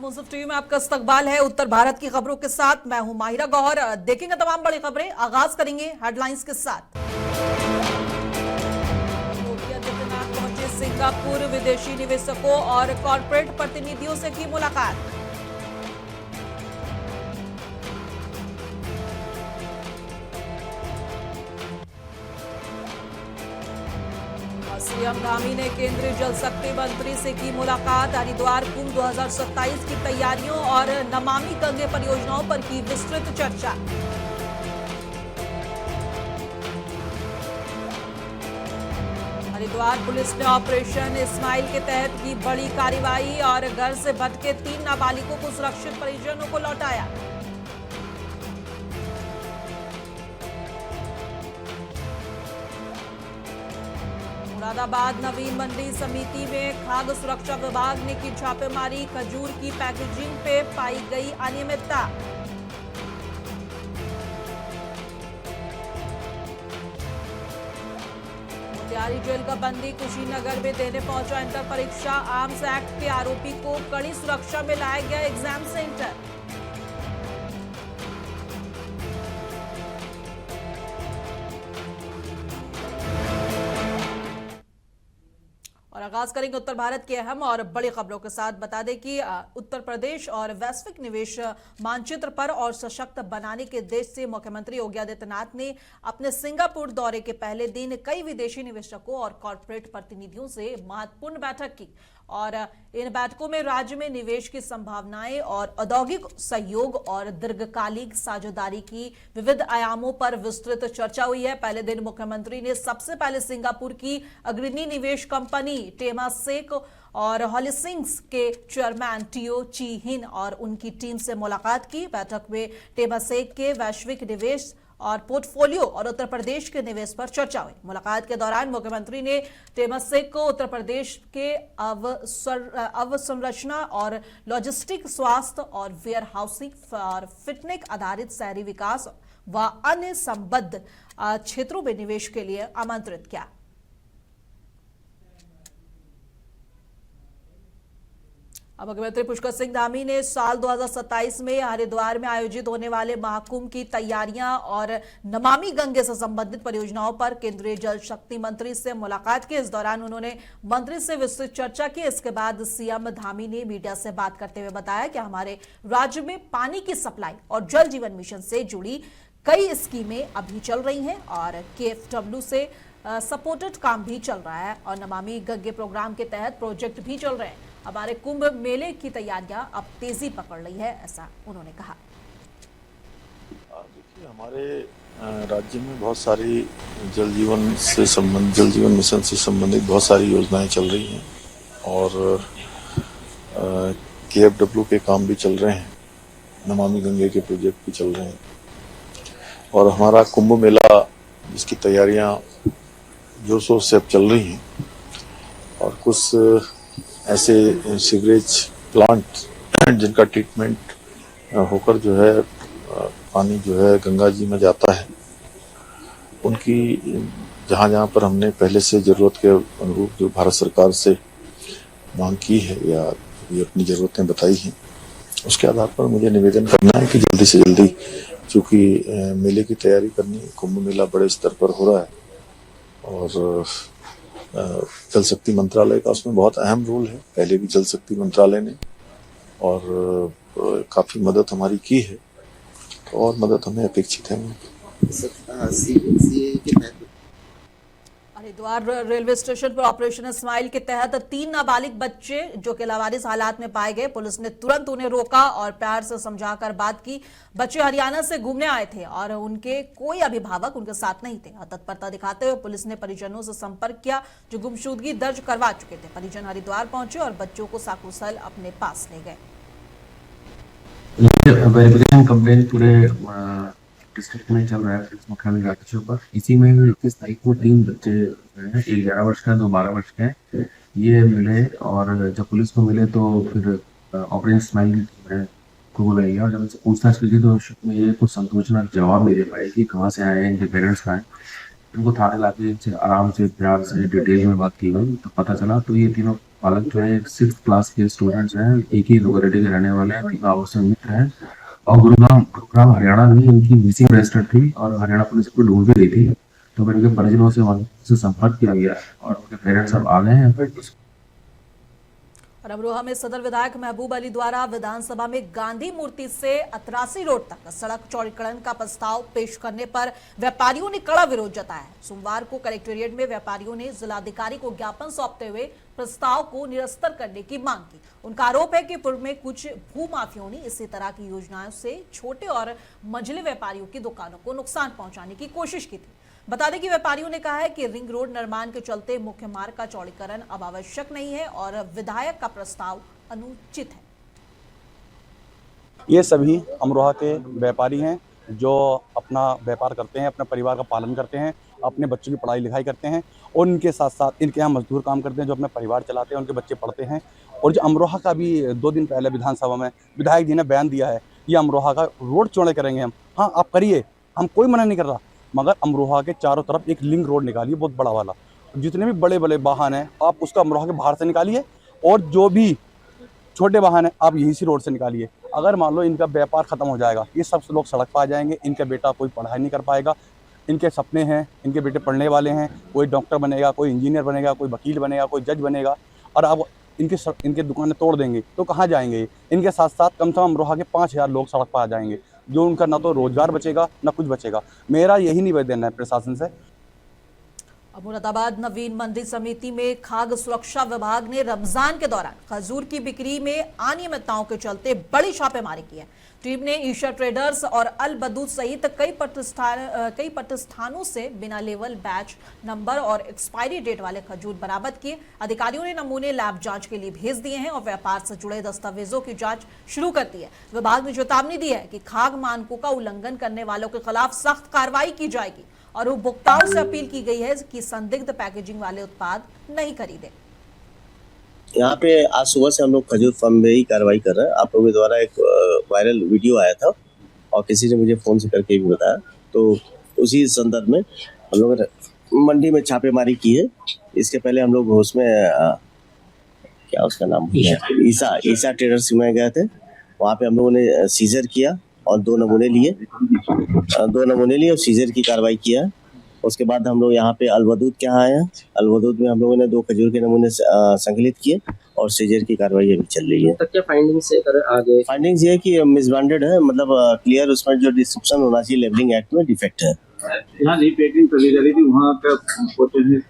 मुंसिफ TV में आपका इस्तकबाल है। उत्तर भारत की खबरों के साथ मैं हूं माहिरा गौहर। देखेंगे तमाम बड़ी खबरें। आगाज करेंगे हेडलाइंस के साथ। योगी आदित्यनाथ पहुंचे सिंगापुर, विदेशी निवेशकों और कॉरपोरेट प्रतिनिधियों से की मुलाकात। सीएम धामी ने केंद्रीय जल शक्ति मंत्री से की मुलाकात। हरिद्वार कुंभ 2027 की तैयारियों और नमामि गंगे परियोजनाओं पर की विस्तृत चर्चा। हरिद्वार पुलिस ने ऑपरेशन इस्माइल के तहत की बड़ी कार्रवाई और घर से भटके 3 नाबालिगों को सुरक्षित परिजनों को लौटाया। मुरादाबाद नवीन मंडी समिति में खाद्य सुरक्षा विभाग ने की छापेमारी। खजूर की पैकेजिंग पे पाई गई अनियमितता। मोतिहारी जेल का बंदी कुशीनगर में देने पहुंचा इंटर परीक्षा। आर्म्स एक्ट के आरोपी को कड़ी सुरक्षा में लाया गया एग्जाम सेंटर। और आगाज करेंगे उत्तर भारत की अहम और बड़ी खबरों के साथ। बता दें कि उत्तर प्रदेश और वैश्विक निवेश मानचित्र पर और सशक्त बनाने के उद्देश्य से मुख्यमंत्री योगी आदित्यनाथ ने अपने सिंगापुर दौरे के पहले दिन कई विदेशी निवेशकों और कॉरपोरेट प्रतिनिधियों से महत्वपूर्ण बैठक की। और इन बैठकों में राज्य में निवेश की संभावनाएं और औद्योगिक सहयोग और दीर्घकालिक साझेदारी की विविध आयामों पर विस्तृत चर्चा हुई है। पहले दिन मुख्यमंत्री ने सबसे पहले सिंगापुर की अग्रणी निवेश कंपनी टेमासेक और हॉलिसिंग्स के चेयरमैन टीओ ची हिन और उनकी टीम से मुलाकात की। बैठक में टेमासेक के वैश्विक निवेश और पोर्टफोलियो और उत्तर प्रदेश के निवेश पर चर्चा हुई। मुलाकात के दौरान मुख्यमंत्री ने टेमासेक को उत्तर प्रदेश के अवसंरचना और लॉजिस्टिक, स्वास्थ्य और वेयर हाउसिंग और फिटनेक आधारित शहरी विकास व अन्य संबद्ध क्षेत्रों में निवेश के लिए आमंत्रित किया। अब मुख्यमंत्री पुष्कर सिंह धामी ने साल 2027 में हरिद्वार में आयोजित होने वाले महाकुंभ की तैयारियां और नमामि गंगे से संबंधित परियोजनाओं पर केंद्रीय जल शक्ति मंत्री से मुलाकात की। इस दौरान उन्होंने मंत्री से विस्तृत चर्चा की। इसके बाद सीएम धामी ने मीडिया से बात करते हुए बताया कि हमारे राज्य में पानी की सप्लाई और जल जीवन मिशन से जुड़ी कई स्कीमें अभी चल रही हैं और KFW से सपोर्टेड काम भी चल रहा है और नमामि गंगे प्रोग्राम के तहत प्रोजेक्ट भी चल रहे हैं। हमारे कुंभ मेले की तैयारियां अब तेजी पकड़ रही है, ऐसा उन्होंने कहा। देखिए, हमारे राज्य में बहुत सारी जल जीवन मिशन से संबंधित बहुत सारी योजनाएं चल रही हैं और KFW के काम भी चल रहे हैं, नमामि गंगे के प्रोजेक्ट भी चल रहे हैं और हमारा कुंभ मेला जिसकी तैयारियां जोर शोर से अब चल रही हैं और कुछ ऐसे सीवरेज प्लांट जिनका ट्रीटमेंट होकर जो है पानी जो है गंगा जी में जाता है, उनकी जहाँ पर हमने पहले से जरूरत के अनुरूप जो भारत सरकार से मांग की है या ये अपनी जरूरतें बताई हैं, उसके आधार पर मुझे निवेदन करना है कि जल्दी से जल्दी, चूँकि मेले की तैयारी करनी है, कुंभ मेला बड़े स्तर पर हो रहा है और जल शक्ति मंत्रालय का उसमें बहुत अहम रोल है। पहले भी जल शक्ति मंत्रालय ने और काफी मदद हमारी की है और मदद हमें अपेक्षित है। हरिद्वार रेलवे स्टेशन पर ऑपरेशन इस्माइल के तहत 3 नाबालिग बच्चे जो कि लावारिस हालात में पाए गए। पुलिस ने तुरंत उन्हें रोका और प्यार से समझाकर बात की। बच्चे हरियाणा से घूमने आए थे और उनके कोई अभिभावक उनके साथ नहीं थे। तत्परता दिखाते हुए पुलिस ने परिजनों से संपर्क किया जो गुमशुदगी दर्ज करवा चुके थे। परिजन हरिद्वार पहुंचे और बच्चों को साकुशल अपने पास ले गए। वेरिफिकेशन कंप्लेंट पूरे डिस्ट्रिक्ट में चल रहा है मुख्यालय राज्य के ऊपर। इसी में 21 तारीख को 3 बच्चे हैं, एक 11 वर्ष का है, 2 12 वर्ष के हैं। ये मिले और जब पुलिस को मिले तो फिर ऑपरेशन स्माइल को बुलाई और जब इनसे पूछताछ की तो में ये कुछ संतोषजनक जवाब नहीं दे पाए कि कहाँ से आए हैं, इनके पेरेंट्स कहाँ हैं। इनको थाने लाके इनसे आराम से प्यार से डिटेल में बात की गई तो पता चला तो ये तीनों पालक जो है 6th क्लास के स्टूडेंट्स हैं, एक ही लोकेलिटी के रहने वाले हैं, तीनों आपस में मित्र हैं और गुरुग्राम हरियाणा में इनकी मिसिंग रजिस्टर्ड थी और हरियाणा पुलिस को ढूंढ भी रही थी। तो फिर उनके परिजनों से वहाँ से संपर्क किया गया और उनके पेरेंट्स अब आ गए हैं। और अमरोहा में सदर विधायक महबूब अली द्वारा विधानसभा में गांधी मूर्ति से अतरासी रोड तक सड़क चौड़ीकरण का प्रस्ताव पेश करने पर व्यापारियों ने कड़ा विरोध जताया है। सोमवार को कलेक्टेरिएट में व्यापारियों ने जिलाधिकारी को ज्ञापन सौंपते हुए प्रस्ताव को निरस्त करने की मांग की। उनका आरोप है कि पूर्व में कुछ भूमाफियों ने इसी तरह की योजनाओं से छोटे और मंझले व्यापारियों की दुकानों को नुकसान पहुंचाने की कोशिश की थी। बता दें कि व्यापारियों ने कहा है कि रिंग रोड निर्माण के चलते मुख्य मार्ग का चौड़ीकरण अब आवश्यक नहीं है और विधायक का प्रस्ताव अनुचित है। ये सभी अमरोहा के व्यापारी हैं जो अपना व्यापार करते हैं, अपने परिवार का पालन करते हैं, अपने बच्चों की पढ़ाई लिखाई करते हैं और इनके साथ साथ इनके यहाँ मजदूर काम करते हैं जो अपने परिवार चलाते हैं, उनके बच्चे पढ़ते हैं। और जो अमरोहा का भी 2 दिन पहले विधानसभा में विधायक जी ने बयान दिया है, ये अमरोहा का रोड चौड़े करेंगे हम। हाँ, आप करिए, हम कोई मना नहीं कर रहा, मगर अमरोहा के चारों तरफ एक लिंक रोड निकालिए बहुत बड़ा वाला। जितने भी बड़े बड़े वाहन हैं आप उसका अमरोहा के बाहर से निकालिए और जो भी छोटे वाहन हैं आप यहीं से रोड से निकालिए। अगर मान लो इनका व्यापार खत्म हो जाएगा, ये सब लोग सड़क पर आ जाएंगे, इनका बेटा कोई पढ़ाई नहीं कर पाएगा। इनके सपने हैं, इनके बेटे पढ़ने वाले हैं, कोई डॉक्टर बनेगा, कोई इंजीनियर बनेगा, कोई वकील बनेगा, कोई जज बनेगा। और अब इनके दुकानें तोड़ देंगे तो कहाँ जाएंगे ये? इनके साथ साथ कम से कम अमरोहा के 5000 लोग सड़क पर आ जाएंगे, जो उनका ना तो रोजगार बचेगा ना कुछ बचेगा। मेरा यही निवेदन है प्रशासन से। मुरादाबाद नवीन मंडी समिति में खाद्य सुरक्षा विभाग ने रमजान के दौरान खजूर की बिक्री में अनियमितताओं के चलते बड़ी छापेमारी की है। टीम ने ईशा ट्रेडर्स और अल बदूद सहित कई प्रतिष्ठानों से बिना लेवल, बैच नंबर और एक्सपायरी डेट वाले खजूर बरामद किए। अधिकारियों ने नमूने लैब जांच के लिए भेज दिए हैं और व्यापार से जुड़े दस्तावेजों की जांच शुरू कर दी है। विभाग ने चेतावनी दी है कि खाद्य मानकों का उल्लंघन करने वालों के खिलाफ सख्त कार्रवाई की जाएगी और उपभोक्ताओं से अपील की गई है कि संदिग्ध पैकेजिंग वाले उत्पाद नहीं खरीदें। यहाँ पे आज सुबह से हम लोग खजूर फार्म में ही कार्रवाई कर रहे हैं। आप लोगों के द्वारा एक वायरल वीडियो आया था और किसी ने मुझे फ़ोन से करके भी बताया, तो उसी संदर्भ में हम लोगों ने मंडी में छापेमारी की है। इसके पहले हम लोग उसमें क्या उसका नाम ईसा ट्रेडर्स में गए थे, वहाँ पे हम लोगों ने सीजर किया और 2 नमूने लिए और सीजर की कार्रवाई किया। उसके बाद हम लोग यहाँ पे अलवदूद के यहाँ आए हैं। अलवदूद में हम लोगों ने 2 खजूर के नमूने संकलित किए और सीजर की कार्रवाई अभी चल रही है। तक क्या फाइंडिंग्स है आगे? फाइंडिंग्स ये है कि मिसब्रांडेड है, मतलब क्लियर उसमें जो डिस्क्रिप्शन होना चाहिए लेबलिंग एक्ट में डिफेक्ट है। यहाँ रीपैकिंग करी जा रही थी, वहाँ पे पहुंचे हैं।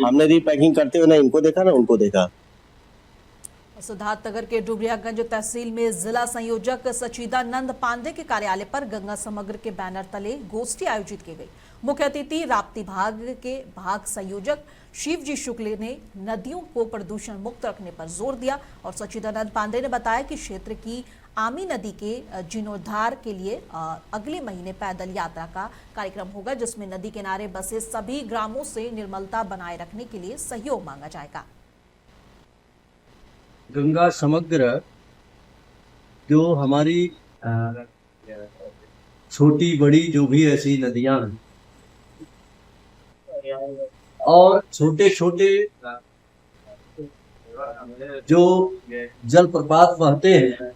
हमने रीपैकिंग करते हुए ना इनको देखा ना उनको देखा। सिद्धार्थनगर के डुबरियागंज तहसील में जिला संयोजक सचिदानंद पांडे के कार्यालय पर गंगा समग्र के बैनर तले गोष्ठी आयोजित की गई। मुख्य अतिथि राप्ती भाग के भाग संयोजक शिवजी शुक्ल ने नदियों को प्रदूषण मुक्त रखने पर जोर दिया और सचिदानंद पांडे ने बताया कि क्षेत्र की आमी नदी के जीर्णोद्धार के लिए अगले महीने पैदल यात्रा का कार्यक्रम होगा, जिसमें नदी किनारे बसे सभी ग्रामों से निर्मलता बनाए रखने के लिए सहयोग मांगा जाएगा। गंगा समग्र जो हमारी छोटी बड़ी जो भी ऐसी नदियां हैं और छोटे छोटे जो जलप्रपात बहते हैं,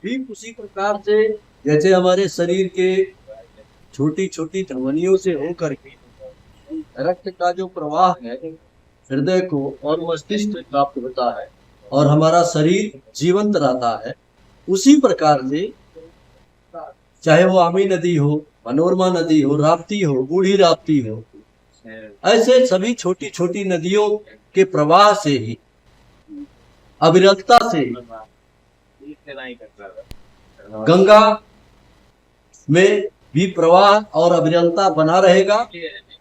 ठीक उसी प्रकार से जैसे हमारे शरीर के छोटी छोटी धमनियों से होकर के रक्त का जो प्रवाह है हृदय को और मस्तिष्क में प्राप्त होता है और हमारा शरीर जीवंत रहता है, उसी प्रकार से चाहे वो आमी नदी हो, मनोरमा नदी हो, राप्ती हो, बूढ़ी राप्ती हो, ऐसे सभी छोटी छोटी नदियों के प्रवाह से ही अविरलता से गंगा में भी प्रवाह और अविरलता बना रहेगा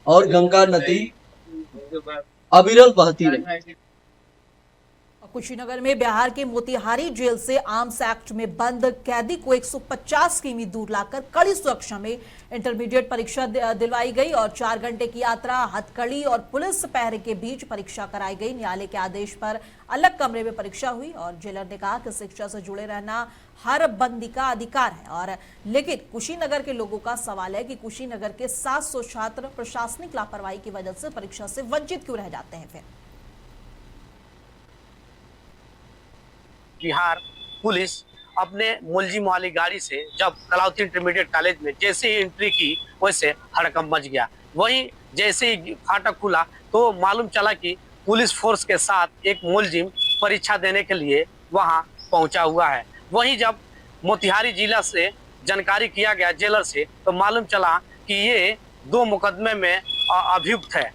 और गंगा नदी अविरल बहती रही। कुशीनगर में बिहार के मोतिहारी जेल से आर्म्स एक्ट में बंद कैदी को 150 किमी दूर लाकर कड़ी सुरक्षा में इंटरमीडिएट परीक्षा दिलवाई गई और 4 घंटे की यात्रा, हथकड़ी और पुलिस पहरे के बीच परीक्षा कराई गई। न्यायालय के आदेश पर अलग कमरे में परीक्षा हुई और जेलर ने कहा कि शिक्षा से जुड़े रहना हर बंदी का अधिकार है। और लेकिन कुशीनगर के लोगों का सवाल है कि कुशीनगर के 700 छात्र प्रशासनिक लापरवाही की वजह से परीक्षा से वंचित क्यों रह जाते हैं। फिर बिहार पुलिस अपने मुलजिम वाली गाड़ी से जब कलावती इंटरमीडिएट कॉलेज में जैसे ही एंट्री की वैसे हड़कंप मच गया। वहीं जैसे ही फाटक खुला तो मालूम चला कि पुलिस फोर्स के साथ एक मुलजिम परीक्षा देने के लिए वहां पहुंचा हुआ है। वहीं जब मोतिहारी जिला से जानकारी किया गया जेलर से तो मालूम चला कि ये 2 मुकदमे में अभियुक्त है,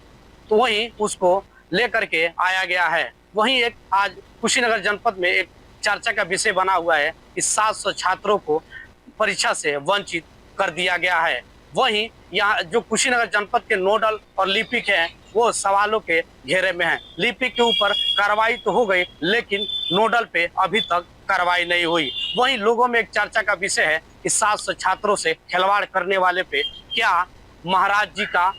तो वहीं उसको लेकर के आया गया है। वहीं एक आज कुशीनगर जनपद में एक चर्चा का विषय बना हुआ है कि 700 छात्रों को परीक्षा से वंचित कर दिया गया है। वहीं यहाँ जो कुशीनगर जनपद के नोडल और लिपिक हैं वो सवालों के घेरे में हैं। लिपिक के ऊपर कार्रवाई तो हो गई लेकिन नोडल पे अभी तक कार्रवाई नहीं हुई। वहीं लोगों में एक चर्चा का विषय है कि 700 छात्रों से खिलवाड़ करने वाले पे क्या महाराज जी का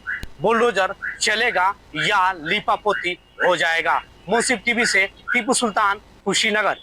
बुलडोजर चलेगा या लीपापोती हो जाएगा। मुंसिफ टीवी से टीपू सुल्तान, कुशीनगर।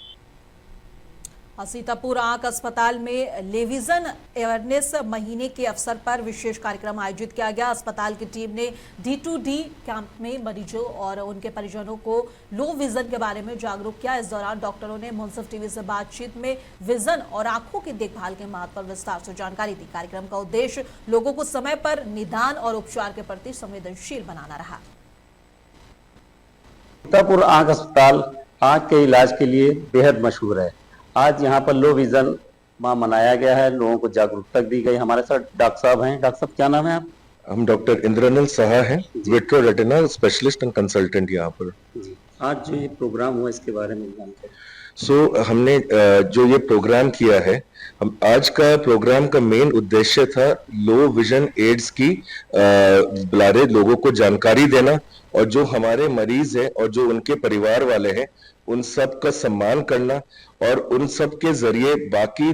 सीतापुर आंख अस्पताल में लेविजन अवेयरनेस महीने के अवसर पर विशेष कार्यक्रम आयोजित किया गया। अस्पताल की टीम ने D2D कैंप में मरीजों और उनके परिजनों को लो विजन के बारे में जागरूक किया। इस दौरान डॉक्टरों ने मुंसिफ टीवी से बातचीत में विजन और आंखों की देखभाल के महत्व पर विस्तार से जानकारी दी। कार्यक्रम का उद्देश्य लोगों को समय पर निदान और उपचार के प्रति संवेदनशील बनाना रहा। सीतापुर आंख अस्पताल आंख के इलाज के लिए बेहद मशहूर है। आज यहाँ पर लो विजन माह मनाया गया है, लोगों को जागरूकता दी गई। हमारे साथ डॉक्टर साहब हैं। डॉक्टर साहब क्या नाम है आप? हम डॉक्टर इंद्रनील साहा हैं, vitro retina specialist and consultant यहाँ पर। जी, आज जो ये प्रोग्राम हुआ इसके बारे में जानकारी। हमने जो ये प्रोग्राम किया है, हम आज का प्रोग्राम का मेन उद्देश्य था लो विजन एड्स की बारे लोगों को जानकारी देना और जो हमारे मरीज हैं और जो उनके परिवार वाले हैं उन सब का सम्मान करना और उन सब के जरिए बाकी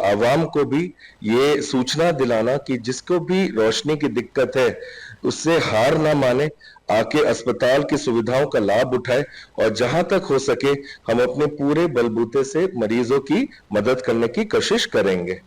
आवाम को भी ये सूचना दिलाना कि जिसको भी रोशनी की दिक्कत है उससे हार ना माने, आके अस्पताल की सुविधाओं का लाभ उठाए और जहां तक हो सके हम अपने पूरे बलबूते से मरीजों की मदद करने की कोशिश करेंगे।